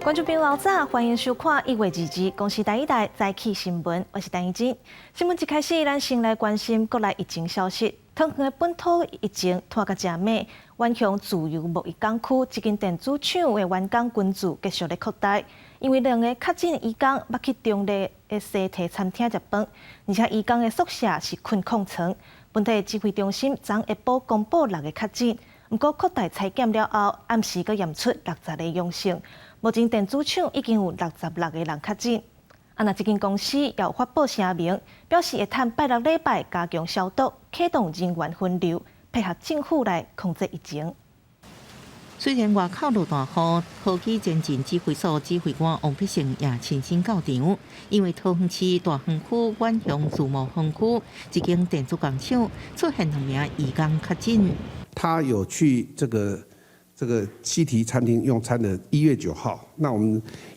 观众朋友老早，欢迎收看1月2日公视第一台早起新闻，我是陈怡真。新闻一开始，咱先来关心国内疫情消息。桃园的本土疫情拖甲真猛，远向自由贸易港区一间电子厂的员工群聚继续咧扩大，因为2个确诊员工捌去中立的西提餐厅食饭，而且员工的宿舍是困空床。本地指挥中心昨下晡公布6个确诊，不过扩大采检了后，暗时阁验出60个阳性。目前电子厂已经有66个人确诊。那这间公司也发布声明，表示会趁拜6礼拜加强消毒，启动人员分流，配合政府来控制疫情。虽然外口落大雨，科技前进指挥所指挥官王必胜也亲身到场，因为桃园市大园区远向自贸园区一间电子工厂出现2名员工确诊。他有去这个西提餐厅用餐的1月9号，那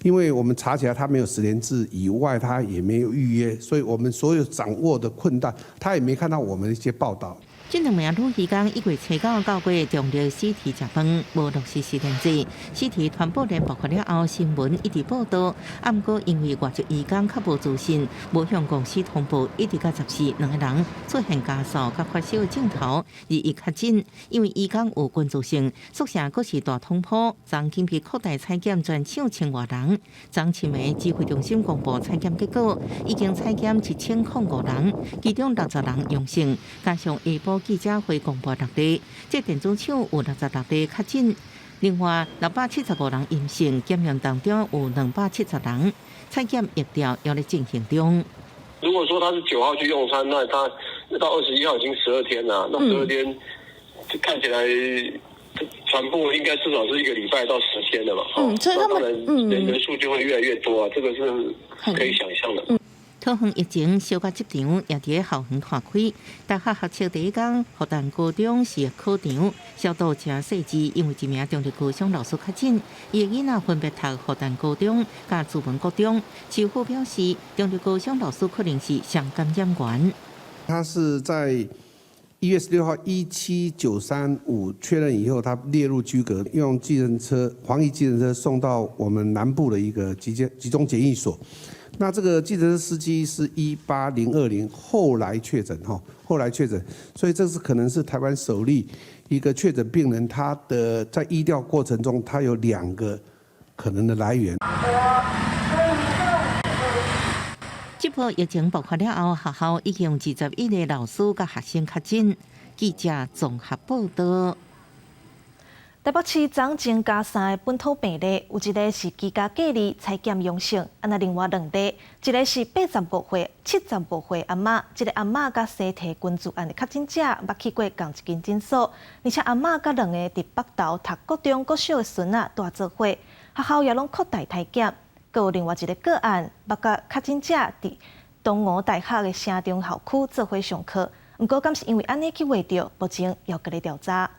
因为我们查起来他没有10连制以外，他也没有预约，所以我们所有掌握的困难，他也没看到我们的一些报道。这2名女员工1月7号到过中立西提食饭，无落实10连制。西提传播链爆发了后，新闻一直报道，不过因为外籍员工较无自信，无向公司通报，一直到14 2个人出现加速甲发烧的镜头，而一确诊，因为员工有群聚性，宿舍阁是大通铺，昨经被扩大采检全厂1000多人。昨深暝指挥中心公布采检结果，已经采检1005人，其中60人阳性，加上下晡记者会公布6例，这电子厂有66例确诊，另外675人阴性，检验当中有270人，采检疫调也在进行中。如果说他是9号去用餐，那他到21号已经12天了，那12天看起来传播应该至少是1个礼拜到10天了嘛。所以他们人数就会越来越多啊，这个是可以想象的。桃园疫情小甲职场也伫校园扩开，大学学测第一天，复旦高中是考场消毒真细致，因为一名中立高中老师确诊，伊的囡仔分别读复旦高中甲自文高中。市府表示，中立高中老师可能是上感染源。他是在1月16号17935确认以后，他列入居隔，用计程车防疫计程车送到我们南部的一个集中检疫所。那这个计程车司机是18020，后来确诊，所以这是可能是台湾首例一个确诊病人，他的在疫调过程中，他有2个可能的来源。这波疫情爆发了后，学校已经有21个老师甲学生确诊。记者综合报道。台北市昨增加3个本土病例，有1个是居家隔离采检阳性，另外2例，一个是85岁、75岁阿嬷，这个阿嬷甲西提群聚案的确诊者捌去过同一间诊所，而且阿嬷甲2个伫北投读国中国小的孙仔住做伙，学校也拢扩大采检，阁有另外1个个案，捌甲确诊者伫东吴大学的城中校区做伙上课，不过敢是因为安尼去画着，目前要搁咧调查。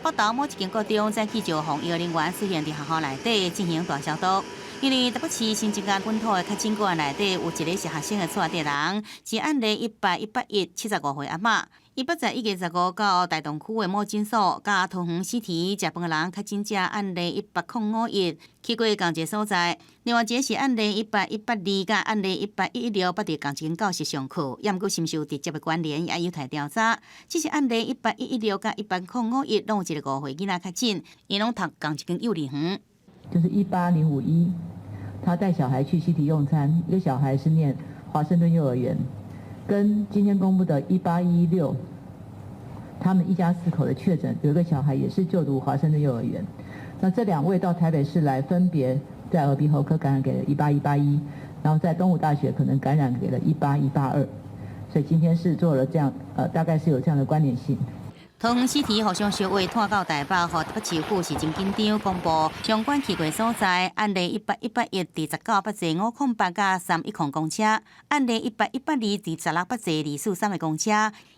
北投某一间高中早起就防疫人员出现伫学校内底进行大消毒，因为台北市新增加本土的确诊个案内底有1个是学生的厝内底人，是案例181 75岁阿嬷。伊捌在1月15到大同区的某诊所，甲桃园市提食饭的人确诊者案例18051去过同一个所在。另外一个是案例18182甲案例18116捌伫同一间教室上课，也毋过是毋是有直接的关联，也有待调查。只是案例18116甲18051拢有1个5岁囡仔确诊，伊拢读同一间幼儿园。就是18051，他带小孩去西提用餐，一个小孩是念华盛顿幼儿园。跟今天公布的18116，他们一家4口的确诊，有一个小孩也是就读华盛顿幼儿园。那这2位到台北市来，分别在耳鼻喉科感染给了18181，然后在东吴大学可能感染给了18182，所以今天是做了这样，大概是有这样的关联性。桃园市提互相小话拖到台北，和台北市府市政紧张公布相关去过所在，案例181第19八坐508甲310公车，案例18182第16八坐243的公车，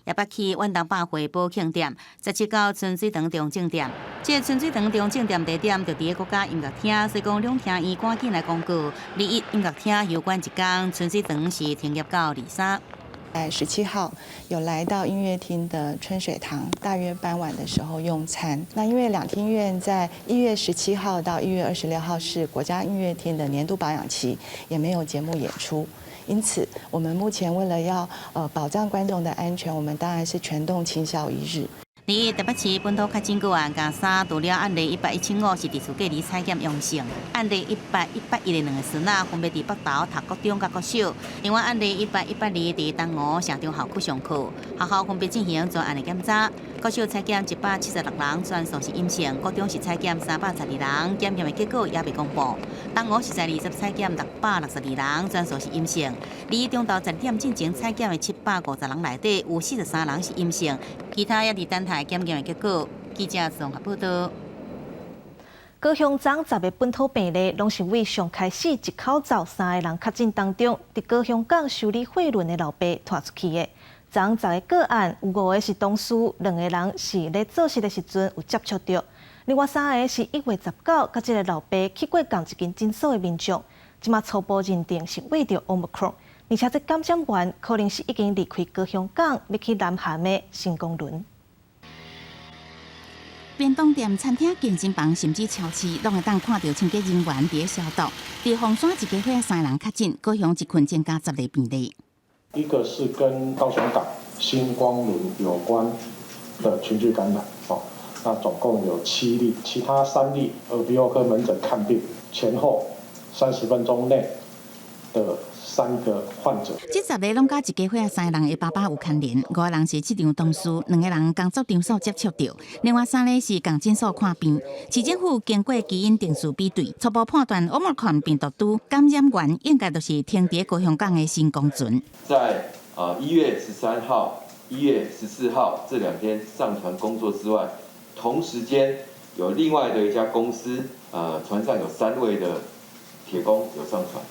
也捌去远东百货宝庆店，17到春水堂中正店。这春水堂中正店地点就伫个国家音乐厅，所以讲两厅院赶紧来公告，21音乐厅休馆1天，春水堂是停业到23。在17号有来到音乐厅的春水堂，大约傍晚的时候用餐。那因为两厅院在1月17号到1月26号是国家音乐厅的年度保养期，也没有节目演出。因此，我们目前为了要保障观众的安全，我们当然是全动清宵一日。伫台北市本土较真个案，加3除了案例10175是伫厝隔离采检阳性，案例100、181的2个孙仔分别伫北投读国中甲国小，另外案例100、182伫东吴城中校区上课，学校分别进行专案的检查。国小采检176人全数是阴性，国中是采检312人，检验的结果也未公布。东吴是在20采检662人，全数是阴性。离中昼10点进前采检的750人内底，有43人是阴性，其他也伫等待检验的结果。记者综合报道。高雄昨10个本土病例，拢是为上开始一口罩3个人确诊当中，伫高雄港修理货轮的老爸拖出去的。昨10个个案，有5个是同事，2个人是咧做事的时阵有接触到，另外3个是1月19甲这个老爸去过同一间诊所的民众，即马初步认定是为着 Omicron， 而且这感染源可能是已经离开高雄港要去南韩的新公轮。便当店、餐厅、健身房甚至超市，拢会当看到清洁人员伫消毒。伫凤山一家伙3人确诊，高雄一群增加10个病例。一个是跟高雄港新光轮有关的群聚感染，那总共有7例，其他3例耳鼻喉科门诊看病前后30分钟内的3个患者。这10个拢甲一家伙3个人的爸爸有牵连，5个人是职场同事，2个人工作场所接触到，另外3个是共诊所看病。市政府经过基因定序比对，初步判断 Omicron 病毒株感染源应该就是停伫高雄港的新公船。在1月13号、1月14号这2天上船工作之外，同时间有另外的一家公司，船上有3位的铁工有上船。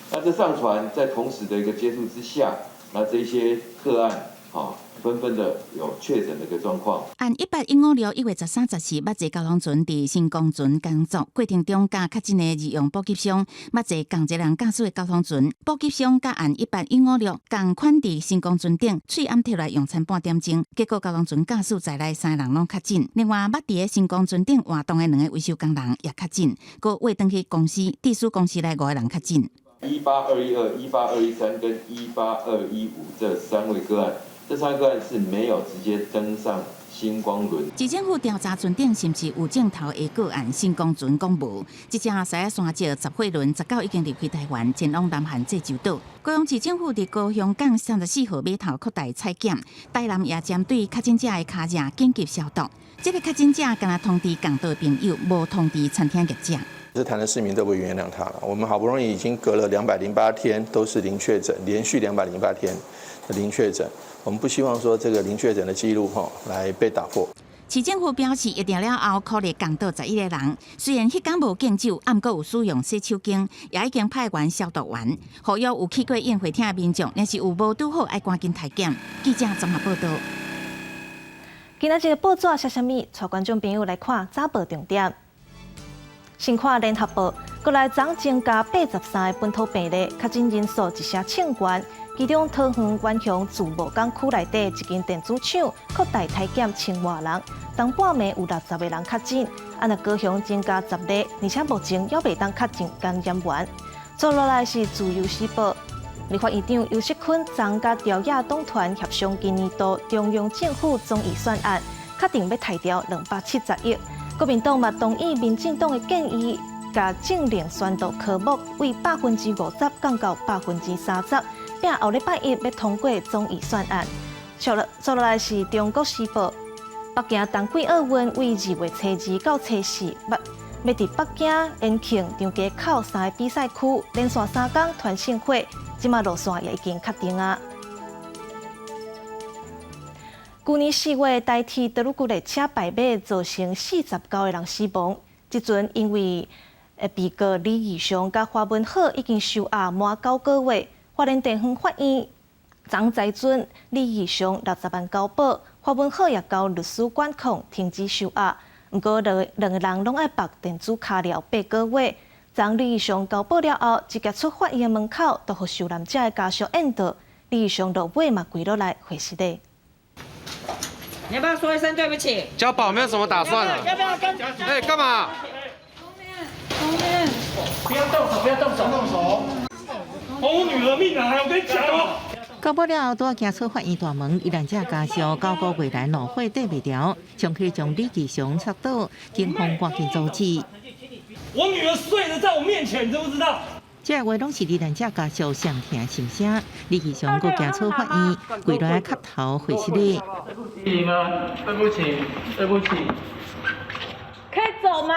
那这上船在同时的一个接触之下，那这些个案纷纷的有确诊的一个状况。按18156 1月13、14，捌坐交通船伫新公船工作过程中，甲确诊的日用补给箱，捌坐共一人驾驶的交通船补给箱，甲按18156共款伫新公船顶，喙暗摕来用餐半点钟，结果交通船驾驶在内3人拢确诊。另外，捌伫新公船顶活动的2个维修工人也确诊，佮未登去公司，隶属公司内5个人确诊。18212、18213跟18215这3位个案，这3个案是没有直接登上新光轮。市政府调查船顶是不是有镜头的个案，新光船讲无。这只西亚山石10货轮19已经离开台湾，前往南韩济州岛。高雄市政府伫高雄港34号码头扩大采检，台南也针对确诊者的脚印紧急消毒。这个确诊者敢若通知港岛朋友，无通知餐厅业者。是台南市民都不会原谅他了。我们好不容易已经隔了208天都是零确诊，连续208天的零确诊，我们不希望说这个零确诊的记录来被打破。市政府表示，疫调了后，可能港岛11个人，虽然迄天无敬酒，暗过有使用洗手间，也已经派员消毒完。呼吁有去过宴会厅的民众，若是有无拄好，爱赶紧体检。记者综合报道。今仔日的报纸写啥物？带观众朋友来看早报重点。先看联合报，国内昨增加83个本土病例，确诊人数一下称悬。其中桃园元雄自贸港区内底一间电子厂扩大体检1000多人，当半暝有60个人确诊。按高雄增加10例，而且目前还未当确诊感染源。接落来是自由时报，立法院长游锡堃昨甲朝野党团协商今年度中央政府总预算案，确定要提调270亿。国民党嘛同意民进党的建议，甲政令宣读科目为50%降到30%，并后礼拜一要通过总预算案。接落来是中国时报，北京冬季奥运为2月初2到初4，要伫北京、延庆、张家口3个比赛区连续3天团庆会，即马路线也已经确定啊。去年4月，台铁德鲁古列车败马，造成49个人死亡。即阵因为被告李义祥甲花文浩已经收押满9个月，花莲地方法院昨裁准李义祥60万交保，花文浩也交律师管控，停止收押。不过两个人拢爱绑电子卡镣8个月。昨李义祥交保了后，直接出法院门口，都互受难者的家属引导。李义雄落尾嘛跪落来回失礼。你要不要说一声对不起？交保没有什么打算了。要不要跟？哎，干嘛？后面，不要动手，不要动手，动手！我女儿命啊！我跟你讲哦。到尾了，拄行出法院大门，依然者家属9个月来怒火抵袂牢，上去将李继雄插倒，警方赶紧阻止。我女儿睡着在我面前，你知不知道？这话拢是依然者家属上听心声。李继雄佫行出法院，跪落来磕头回失礼。你们，对不起，对不起。可以走吗？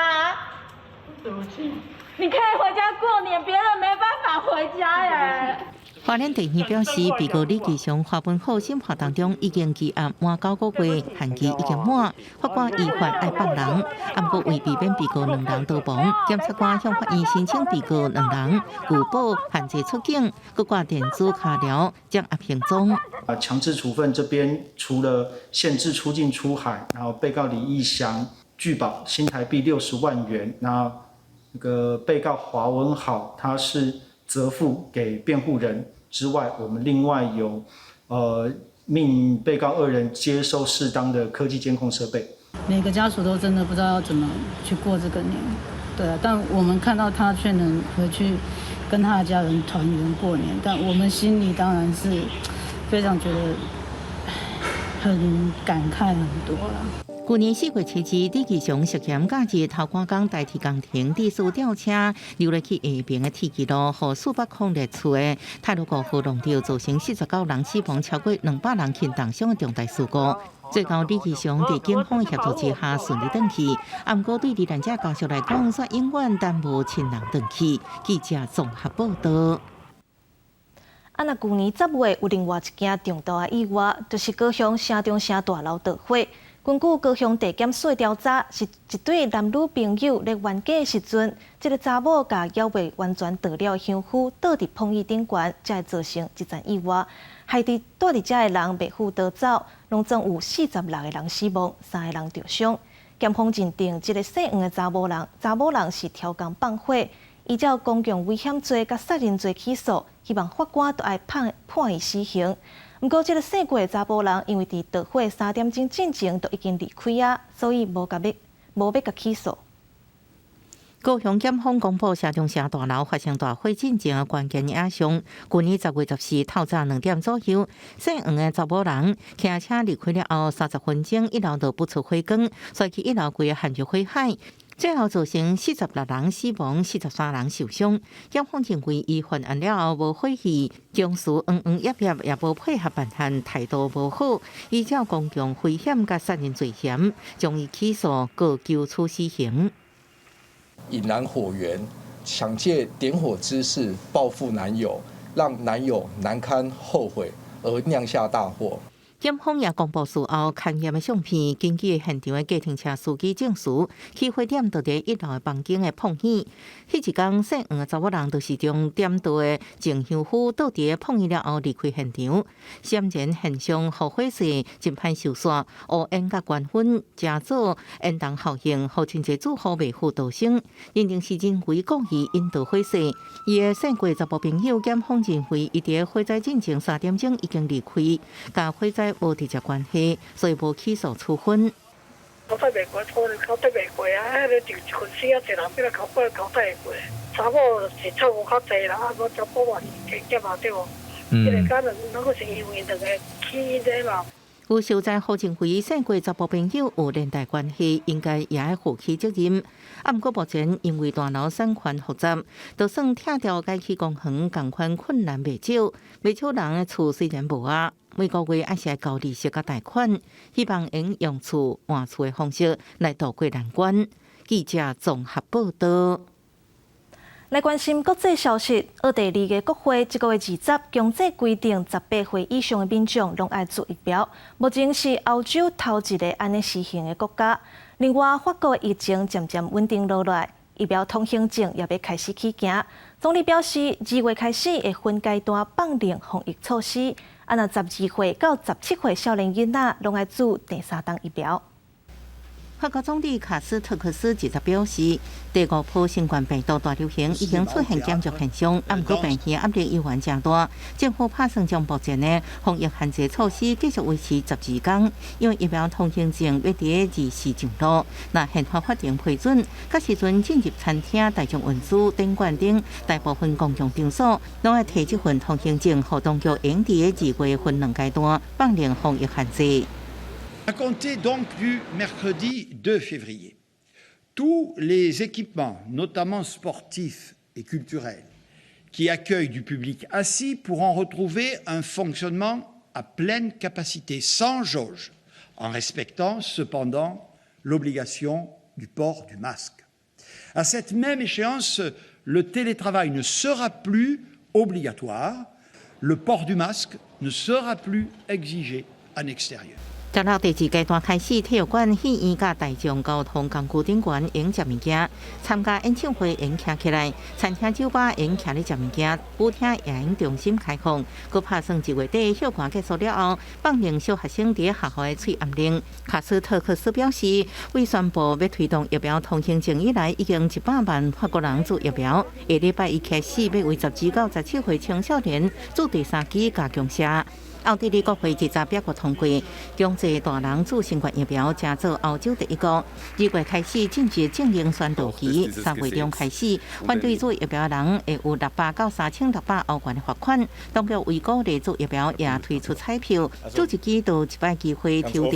对不起。你可以回家过年，别人没办法回家耶。花莲地院表示，被告李继雄花本好审判当中已经羁押满9个月，限期已经满，法官依法爱放人。不过为避免被告2人逃亡，检察官向法院申请被告2人拒保限制出境，各挂电子卡条将押行中。强制处分这边除了限制出境出海，然后被告李义祥拒保新台币60万元，那个被告华文好他是责付给辩护人之外，我们另外有命被告2人接受适当的科技监控设备。每个家属都真的不知道要怎么去过这个年，对啊，但我们看到他却能回去跟他的家人团圆过年，但我们心里当然是非常觉得很感慨很多啦。去年4月7日，李继雄涉嫌假日偷赶工代替工程地势吊车，溜入去下边的铁轨路，和数百公里处的泰鲁高河弄掉，造成49人死亡，超过200人轻重伤的重大事故。最后，李继雄在警方协助之下顺利回去，不过对罹难者家属来讲，却永远耽误亲人回去。记者综合报道。那去年10月有另外一件重大的意外，就是高雄城中城大楼着火。根据高雄地检署调查，是一对男女朋友在冤家时阵，这个查某甲还未完全倒了香火，倒伫碰椅顶悬，才会造成这场意外，害伫住伫遮的人未赴逃走，拢总有46个人死亡，3个人受伤。检方认定这个姓黄的查某人是挑工放火，依照公共危险罪甲杀人罪起诉，希望法官都爱判伊死刑。不过，这个姓郭的查甫人，因为伫导火3点钟进前都已经离开啊，所以无要甲起诉。高雄检方公布城中城大楼发生大火进前的关键影像。去年10月14日透早2点左右，姓黄的查某人骑车离开了后30分钟，一楼就不出火光，甩去一楼规个陷入火海。最后造成46人死亡，43人受伤。检方认为伊犯案了后无悔意，将事叶也无配合办案，态度无好，依照公共危险甲杀人罪嫌，将伊起诉各求处死刑。引燃火源，想借点火之势报复男友，让男友难堪后悔，而酿下大祸。检方也公布事后勘验的相片，根据现场的计程车司机证实，起火点就伫1楼的房间的碰椅。迄一天，姓黄的查某人就是将点倒的净香火倒伫碰椅了后离开现场。显然现象互火势真歹收煞，乌烟甲烟熏加造烟筒效应，互真侪住户未赴逃生。认定是人为故意引导火势。伊的姓郭查甫朋友，检方认为伊伫火灾进前3点钟已经离开，甲火灾无直接关系，所以无起诉处分。交代袂过，可能交代袂过啊！迄个就一份死啊，一人比较交代会过。查某是错误较济啦，我查甫嘛是加减嘛对无？迄个可能那个是因为两个起因者嘛。有受灾户认为姓郭查甫朋友有连带关系，应该也要负起责任。不过目前因为大楼产权复杂，就算拆掉该起工程，同款困难袂少。袂少人的厝虽然无啊，每个月还是要交利息甲贷款，希望能用厝换厝的方式来渡过难关。记者综合报道。来关心国际消息，奥地利的国会这个月20强制规定，18岁以上的民众拢爱注疫苗。目前是欧洲头一个安尼实行的国家。另外，法国的疫情渐渐稳定落来，疫苗通行证也要开始起行。总理表示，2月开始会分阶段放零防疫措施，那12岁到17岁少年囡仔拢爱注第3档疫苗。法国总理卡斯特克斯20日表示，第5波新冠病毒大流行已经出现减弱现象，不过病院压力依然真大。政府打算将目前的防疫限制措施继续维持12天，因为疫苗通行证要伫24前路。若宪法法定批准，到时阵进入餐厅、大众运输、电影院等大部分公共场所，拢要摕这份通行证，互当局用伫2月分2阶段放零防疫限制。À compter donc du mercredi 2 février, tous les équipements, notamment sportifs et culturels, qui accueillent du public assis pourront retrouver un fonctionnement à pleine capacité, sans jauge, en respectant cependant l'obligation du port du masque. À cette même échéance, le télétravail ne sera plus obligatoire, le port du masque ne sera plus exigé en extérieur. จาก到第2階段開始，體育館、戲院甲大眾交通工具頂懸用食物件，參加演唱會用徛起來，餐廳酒吧用徛咧食物件，舞廳也用中心開放。佮打算1月底休館結束了後，放零小學生伫學校的喙暗令。卡斯特克斯表示，為宣布要推動疫苗通行證以來，已經100萬法國人做疫苗。下禮拜一開始，要為12到17歲青少年做第3劑加強劑。奧地利國會20日表決通過，強制大人做新冠疫苗，正做歐洲第一個。2月開始進入正型宣導期，3月中開始，反對做疫苗的人會有600到3600歐元的罰款。當局為鼓勵做疫苗，也推出彩票，做一支到100機會抽到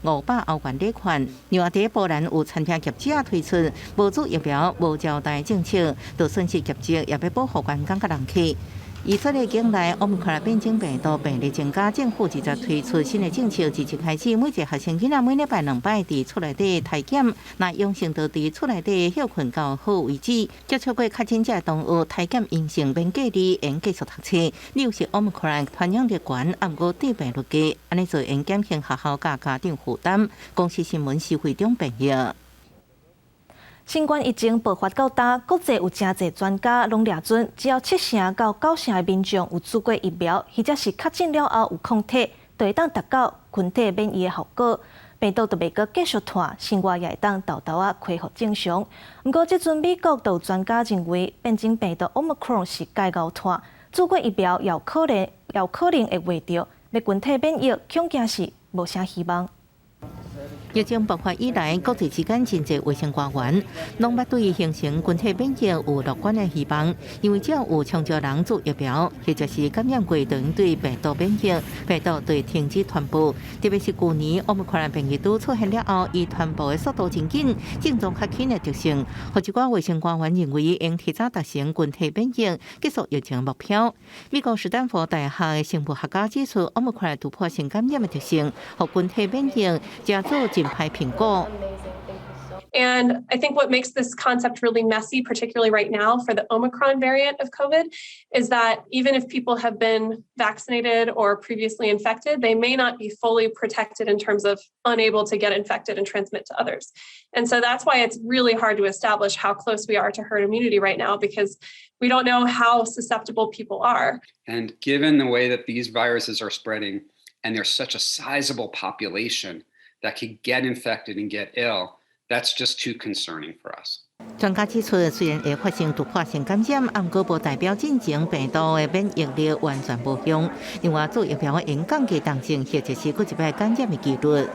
500歐元禮款。另外，在波蘭有餐廳業者推出無做疫苗、無交代政策，就損失業績，也要保護員工甲人客。以色列境內Omicron變種病毒病例增加，政府20日推出新的政策，自今開始，每一個學生囡仔每禮拜2擺佇厝內底體檢，若陽性就佇厝內底休困到好為止。接觸過確診者的動物體檢陰性免隔離，應繼續讀冊。你有是Omicron傳染力懸，毋過致病率低，安尼就應減輕學校甲家長負擔。公司新聞是會中朋友。新冠疫情爆發到大，國際有真濟專家攏抓準，只要7成到9成的民眾有做過疫苗，或者是確診了後有抗體，就會當達到群體免疫的效果，病毒就袂閣繼續拖，生活也會當豆豆啊恢復正常。不過，這陣美國就有專家認為，變種病毒 Omicron 是介後拖，做過疫苗也可能會袂到，要群體免疫恐驚是無啥希望。疫情爆發以來，國際之間真濟衛生官員攏捌對形成群體免疫有樂觀的希望，因為只要有充足人做疫苗，或者是感染過就應對病毒免疫，病毒就會停止傳播。特別是去年Omicron變異株出現了後，伊傳播的速度真緊，症狀較輕的特性，互一寡衛生官員認為應提早達成群體免疫，結束疫情目標。美國史丹福大學的生物學家指出，Omicron突破性感染的特性，互群體免疫加做派蘋果。And I think what makes this concept really messy, particularly right now for the Omicron variant of COVID, is that even if people have been vaccinated or previously infected, they may not be fully protected in terms of unable to get infected and transmit to others. And so that's why it's really hard to establish how close we are to herd immunity right now, because we don't know how susceptible people are. And given the way that these viruses are spreading, and there's such a sizable population that could get infected and get ill, that's just too concerning for us. 專家指出，雖然會發生突破性感染，但過無代表進前病毒的免疫力完全無用。另外，做疫苗應降低重症，或者是佫一擺感染的幾率。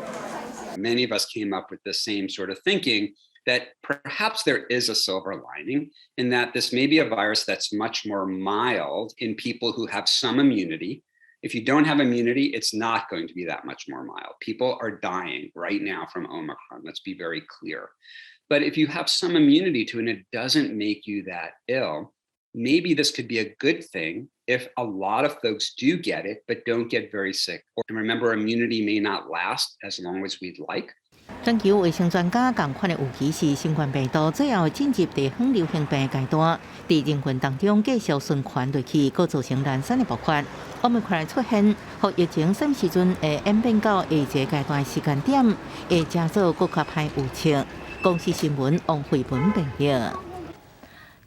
Many of us came up with the same sort of thinking that perhaps there is a silver lining in that this may be a virus that's much more mild in people who have some immunity. If you don't have immunity, it's not going to be that much more mild. People are dying right now from Omicron. Let's be very clear. But if you have some immunity to it and it doesn't make you that ill, maybe this could be a good thing if a lot of folks do get it, but don't get very sick. And remember, immunity may not last as long as we'd like. 全球衛生專家同款的預期是，新冠病毒最後進入地方流行病階段，在人群當中繼續循環落去，佫造成零散的爆發。Omicron 出現，和疫情什麼時陣會演變到下一個階段時間點，會加速更加歹預測。公司新聞王慧文報道。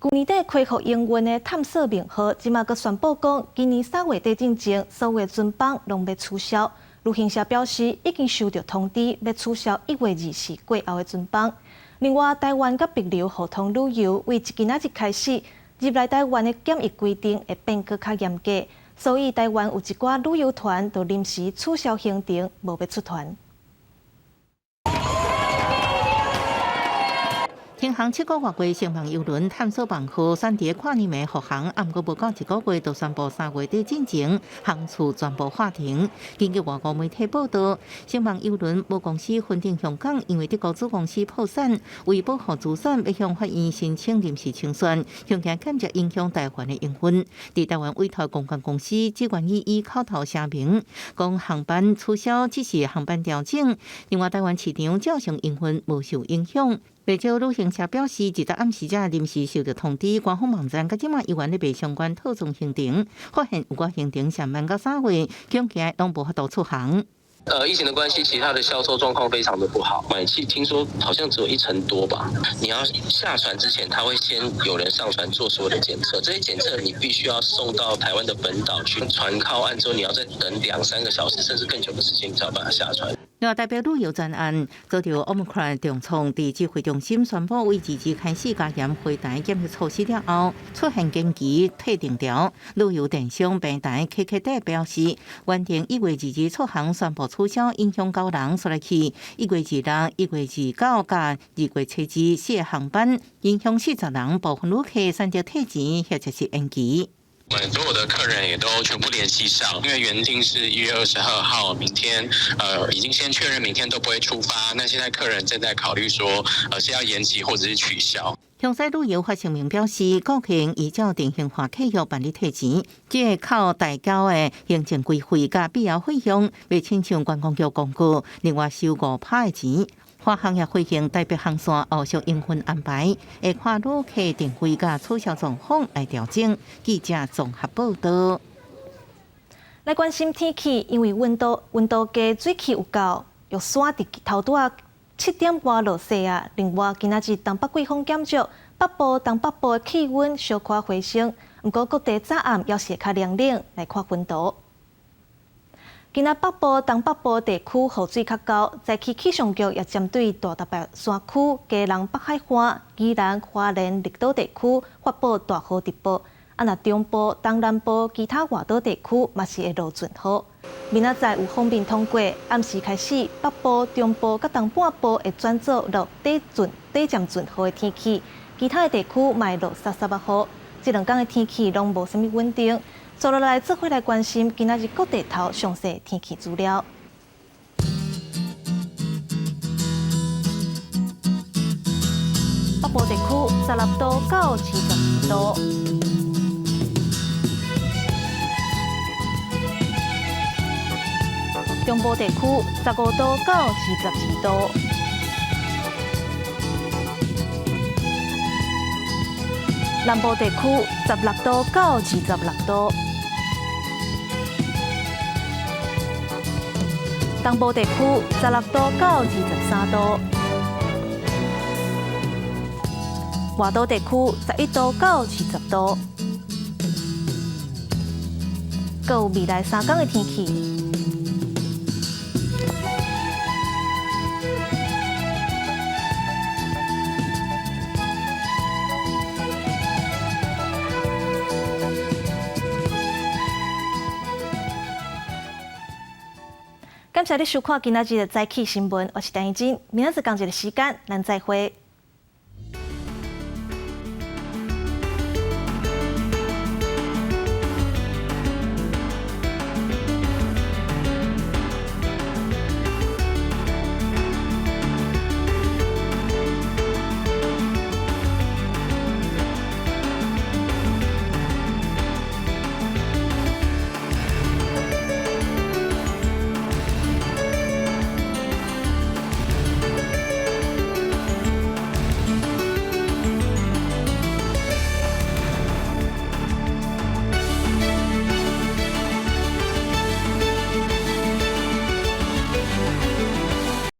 去年底恢復營運的探索名號，即馬閣宣布講，今年3月底之前，所有的船班攏要取消。旅行社表示，已经收到通知，要取消1月24过后的准班。另外，台湾甲帛琉互通旅游，为今仔日开始，入来台湾的检疫规定会变更较严格，所以台湾有一寡旅游团就临时取消行程，无要出团。停航7个月过，承办邮轮探索办号选伫跨年的复航，毋过无到1个月，就宣布3月底进前航次全部划停。根据外国媒体报道，承办邮轮母公司分定香港，因为德国子公司破产，为保护资产，要向法院申请临时清算，恐惊间接影响台湾的营运。伫台湾委托公关公司只愿意以口头声明，讲航班取消只是航班调整。另外，台湾市场照常营运无受影响。袂少旅行社表示，直到暗时才临时收到通知，官方网站甲即卖依然咧卖相关特种行程，发现有个行程上班到3月，恐惊拢无法度出航。疫情的关系，其他的销售状况非常的不好，买气听说好像只有1成多吧。你要下船之前，他会先有人上船做所有的检测，这些检测你必须要送到台湾的本岛去，船靠岸之后，你要再等2-3个小时，甚至更久的时间才有办法下船。另外，代表旅游专案遭到 Omicron 重创，伫指挥中心宣布，为2日开始加严回台检疫措施了后，出现经期退订条。旅游电商平台 KKday 表示，原定1月2日出航宣布取消，影响9人所来去1月26、1月29甲2月7日4个航班，影响40人，部分旅客选择退钱或者是延期。我们所有的客人也都全部联系上，因为原定是1月22号，明天已经先确认明天都不会出发。那现在客人正在考虑说，是要延期或者是取消。向西旅游发声明表示，顾客依照定型化契约办理退钱，即个靠代交的行政规费甲必要费用，未亲像观光局公告，另外收5%的钱。华航也回应台北航线后续营运安排，会看旅客订飞甲取消状况来调整。记者综合报道。来关心天气，因为温度低，水汽有够，玉山伫头拄啊7点外落雪啊。另外，今仔日东北季风减弱，东北部的气温小可回升，不过各地早暗要是较凉冷。来看温度。今仔北部、东北部地区雨水较高，早起气象局也针对大台北山区、基隆北海岸、宜兰花莲绿岛地区发布大雨特报。若中部、东南部其他外岛地区嘛是会落准雨。明仔载有锋面通过，暗时开始，北部、中部甲东半部会转做落短暂准雨的天气，其他的地区嘛会落沙沙雨。这2天的天气拢无甚物稳定。接落来，做伙来关心今仔日各地头详细天气资料。北部地区16度到72度，中部地区15度到72度，南部地区16度到26度。东部地区16度到23度，外岛地区11度到70度。还有未来3天的天气。感谢你收看今仔日的早起新闻，我是陈怡珍，明仔日同一个时间，咱再会。